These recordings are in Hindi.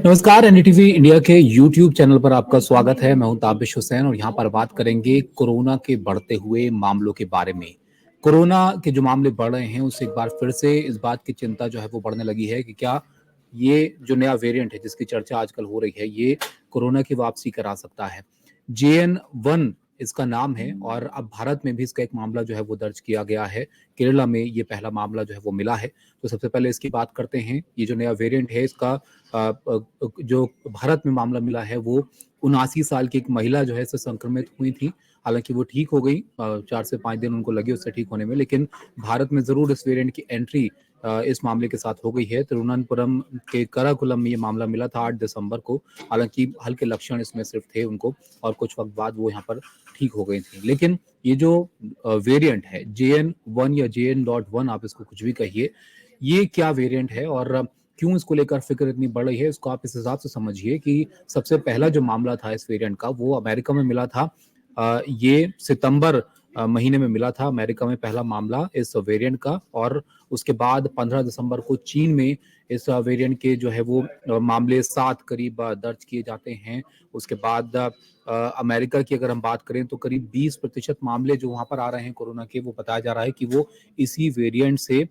नमस्कार, एनडीटीवी इंडिया के यूट्यूब चैनल पर आपका स्वागत है। मैं हूं ताबिश हुसैन और यहां पर बात करेंगे कोरोना के बढ़ते हुए मामलों के बारे में। कोरोना के जो मामले बढ़ रहे हैं उससे एक बार फिर से इस बात की चिंता जो है वो बढ़ने लगी है कि क्या ये जो नया वेरिएंट है जिसकी चर्चा आजकल हो रही है ये कोरोना की वापसी करा सकता है। JN-1 इसका नाम है और अब भारत में भी इसका एक मामला जो है वो दर्ज किया गया है। केरला में ये पहला मामला जो है वो मिला है। तो सबसे पहले इसकी बात करते हैं। ये जो नया वेरिएंट है इसका जो भारत में मामला मिला है वो 79 साल की एक महिला जो है इससे संक्रमित हुई थी। हालांकि वो ठीक हो गई, 4 से 5 दिन उनको लगे उससे ठीक होने में, लेकिन भारत में जरूर इस वेरिएंट की एंट्री इस मामले के साथ हो गई है। तिरुवनंतपुरम के कराकुलम में ये मामला मिला था 8 दिसंबर को। हालांकि हल्के लक्षण इसमें सिर्फ थे उनको और कुछ वक्त बाद वो यहाँ पर ठीक हो गई थी। लेकिन ये जो वेरिएंट है JN-1 या JN.1 आप इसको कुछ भी कहिए, ये क्या वेरिएंट है और क्यों इसको लेकर फिक्र इतनी बढ़ रही है, इसको आप इस हिसाब से समझिए कि सबसे पहला जो मामला था इस वेरिएंट का वो अमेरिका में मिला था। ये सितंबर महीने में मिला था अमेरिका में पहला मामला इस वेरिएंट का, और उसके बाद 15 दिसंबर को चीन में इस वेरिएंट के जो है वो मामले 7 करीब दर्ज किए जाते हैं। उसके बाद अमेरिका की अगर हम बात करें तो करीब 20% मामले जो वहां पर आ रहे हैं कोरोना के, वो बताया जा रहा है कि वो इसी वेरिएंट से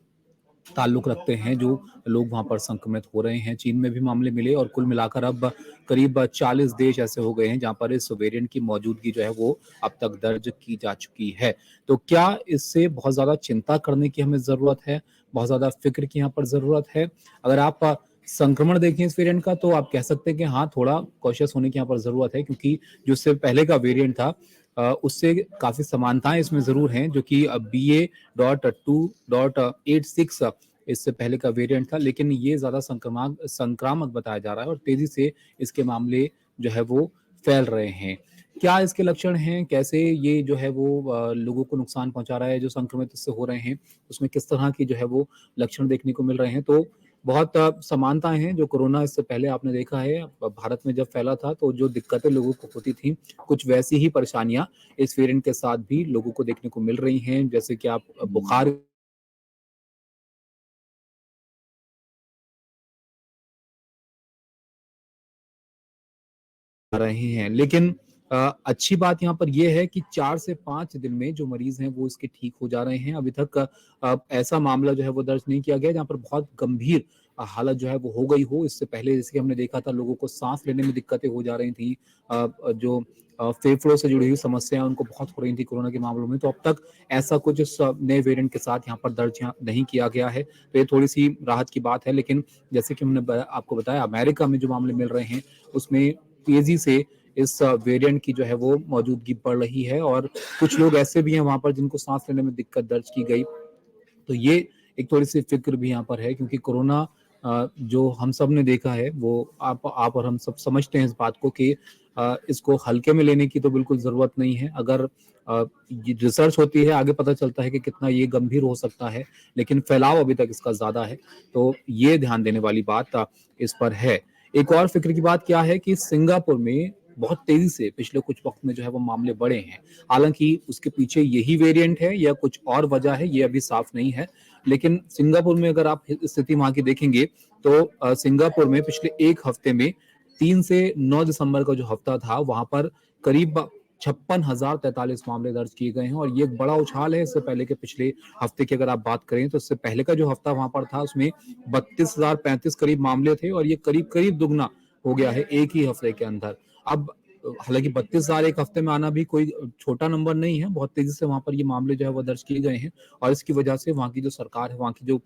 ताल्लुक रखते हैं जो लोग वहां पर संक्रमित हो रहे हैं। चीन में भी मामले मिले और कुल मिलाकर अब करीब 40 देश ऐसे हो गए हैं जहां पर इस वेरिएंट की मौजूदगी जो है वो अब तक दर्ज की जा चुकी है। तो क्या इससे बहुत ज्यादा चिंता करने की हमें जरूरत है, बहुत ज्यादा फिक्र की यहाँ पर जरूरत है? अगर आप संक्रमण देखें इस वेरिएंट का तो आप कह सकते हैं कि हाँ, थोड़ा कॉशियस होने की यहाँ पर जरूरत है, क्योंकि जो इससे पहले का वेरिएंट था उससे काफी समानताएं इसमें जरूर हैं, जो कि BA.2.86 इससे पहले का वेरिएंट था, लेकिन ये ज्यादा संक्रामक बताया जा रहा है और तेजी से इसके मामले जो है वो फैल रहे हैं। क्या इसके लक्षण हैं, कैसे ये जो है वो लोगों को नुकसान पहुंचा रहा है जो संक्रमित इससे हो रहे हैं, उसमें किस तरह की जो है वो लक्षण देखने को मिल रहे हैं? तो बहुत समानताएं हैं। जो कोरोना इससे पहले आपने देखा है भारत में जब फैला था तो जो दिक्कतें लोगों को होती थी, कुछ वैसी ही परेशानियां इस वेरिएंट के साथ भी लोगों को देखने को मिल रही हैं। जैसे कि आप बुखार रहे हैं, लेकिन अच्छी बात यहाँ पर यह है कि 4 से 5 दिन में जो मरीज हैं वो इसके ठीक हो जा रहे हैं। अभी तक ऐसा मामला जो है वो दर्ज नहीं किया गया जहाँ पर बहुत गंभीर हालत जो है वो हो गई हो। इससे पहले जैसे कि हमने देखा था लोगों को सांस लेने में दिक्कतें हो जा रही थी, जो फेफड़ों से जुड़ी हुई समस्याएं उनको बहुत हो रही थी कोरोना के मामलों में। तो अब तक ऐसा कुछ इस नए वेरिएंट के साथ यहाँ पर दर्ज यहाँ नहीं किया गया है, तो ये थोड़ी सी राहत की बात है। लेकिन जैसे कि हमने आपको बताया अमेरिका में जो मामले मिल रहे हैं उसमें तेजी से इस वेरिएंट की जो है वो मौजूदगी बढ़ रही है और कुछ लोग ऐसे भी हैं वहां पर जिनको सांस लेने में दिक्कत दर्ज की गई। तो ये एक थोड़ी सी फिक्र भी यहाँ पर है, क्योंकि कोरोना जो हम सब ने देखा है वो आप और हम सब समझते हैं इस बात को कि इसको हल्के में लेने की तो बिल्कुल जरूरत नहीं है। अगर रिसर्च होती है आगे पता चलता है कि कितना ये गंभीर हो सकता है, लेकिन फैलाव अभी तक इसका ज्यादा है, तो ये ध्यान देने वाली बात इस पर है। एक और फिक्र की बात क्या है कि सिंगापुर में बहुत तेजी से पिछले कुछ वक्त में जो है वो मामले बढ़े हैं। हालांकि उसके पीछे यही वेरिएंट है या कुछ और वजह है ये अभी साफ नहीं है, लेकिन सिंगापुर में अगर आप स्थिति वहां की देखेंगे तो सिंगापुर में पिछले एक हफ्ते में 3 से 9 दिसंबर का जो हफ्ता था वहां पर करीब 56,043 मामले दर्ज किए गए हैं और ये एक बड़ा उछाल है। इससे पहले के पिछले हफ्ते की अगर आप बात करें तो इससे पहले का जो हफ्ता वहां पर था उसमें 32,035 करीब मामले थे और ये करीब करीब दुगना हो गया है एक ही हफ्ते के अंदर। अब हालांकि 32,000 एक हफ्ते में आना भी कोई छोटा नंबर नहीं है, बहुत तेजी से वहां पर ये मामले जो है वो दर्ज किए गए हैं और इसकी वजह से वहां की जो सरकार है, वहां की जो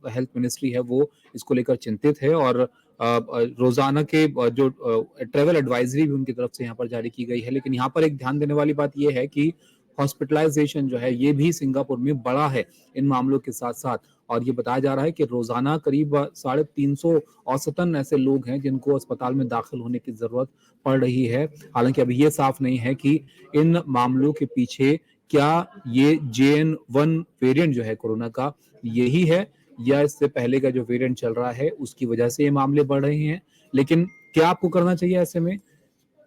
हेल्थ मिनिस्ट्री है वो इसको लेकर चिंतित है और रोजाना के जो ट्रेवल एडवाइजरी भी उनकी तरफ से यहाँ पर जारी की गई है। लेकिन यहाँ पर एक ध्यान देने वाली बात यह है कि हॉस्पिटलाइजेशन जो है ये भी सिंगापुर में बढ़ा है इन मामलों के साथ साथ, और ये बताया जा रहा है कि रोजाना करीब 350 औसतन ऐसे लोग हैं जिनको अस्पताल में दाखिल होने की जरूरत पड़ रही है। हालांकि अभी ये साफ नहीं है कि इन मामलों के पीछे क्या ये JN-1 वेरिएंट जो है कोरोना का यही है या इससे पहले का जो वेरिएंट चल रहा है उसकी वजह से ये मामले बढ़ रहे हैं। लेकिन क्या आपको करना चाहिए ऐसे में?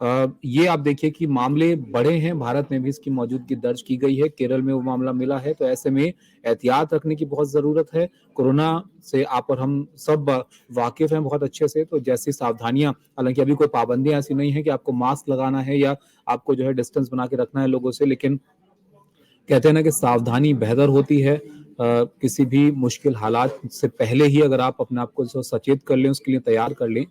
ये आप देखिए कि मामले बढ़े हैं, भारत में भी इसकी मौजूदगी दर्ज की गई है, केरल में वो मामला मिला है, तो ऐसे में एहतियात रखने की बहुत ज़रूरत है। कोरोना से आप और हम सब वाकिफ़ हैं बहुत अच्छे से, तो जैसी सावधानियाँ, हालाँकि अभी कोई पाबंदियाँ ऐसी नहीं है कि आपको मास्क लगाना है या आपको जो है डिस्टेंस बना के रखना है लोगों से, लेकिन कहते हैं ना कि सावधानी बेहतर होती है। किसी भी मुश्किल हालात से पहले ही अगर आप अपने आप को सचेत कर लें, उसके लिए तैयार कर लें।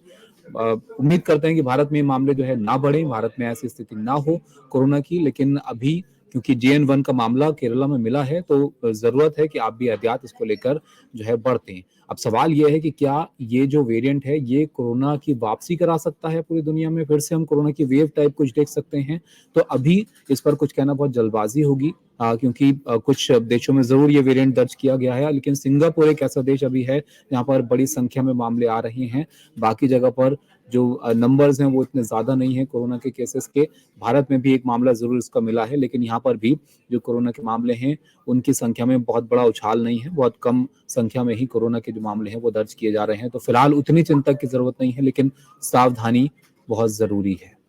उम्मीद करते हैं कि भारत में ये मामले जो है ना बढ़े, भारत में ऐसी स्थिति ना हो कोरोना की, लेकिन अभी क्योंकि JN-1 का मामला केरला में मिला है, तो ज़रूरत है कि आप भी एहतियात इसको लेकर जो है बरतें। अब सवाल ये है कि क्या ये जो वेरिएंट है, ये कोरोना की वापसी करा सकता है पूरी दुनिया में? फिर से हम कोरोना की वेव टाइप कुछ देख सकते हैं? तो अभी इस पर कुछ कहना बहुत जल्दबाजी होगी, क्योंकि कुछ देशों में ज़रूर ये वेरिएंट दर्ज किया गया है, लेकिन सिंगापुर एक ऐसा देश अभी है, जहाँ पर बड़ी संख्या में मामले आ रहे हैं। बाकी जगह पर जो नंबर्स हैं वो इतने ज़्यादा नहीं हैं कोरोना के केसेस के। भारत में भी एक मामला ज़रूर इसका मिला है, लेकिन यहाँ पर भी जो कोरोना के मामले हैं, उनकी संख्या में बहुत बड़ा उछाल नहीं है, बहुत कम संख्या में ही कोरोना के जो मामले हैं वो दर्ज किए जा रहे हैं। तो फिलहाल उतनी चिंता की ज़रूरत नहीं है, लेकिन सावधानी बहुत ज़रूरी है।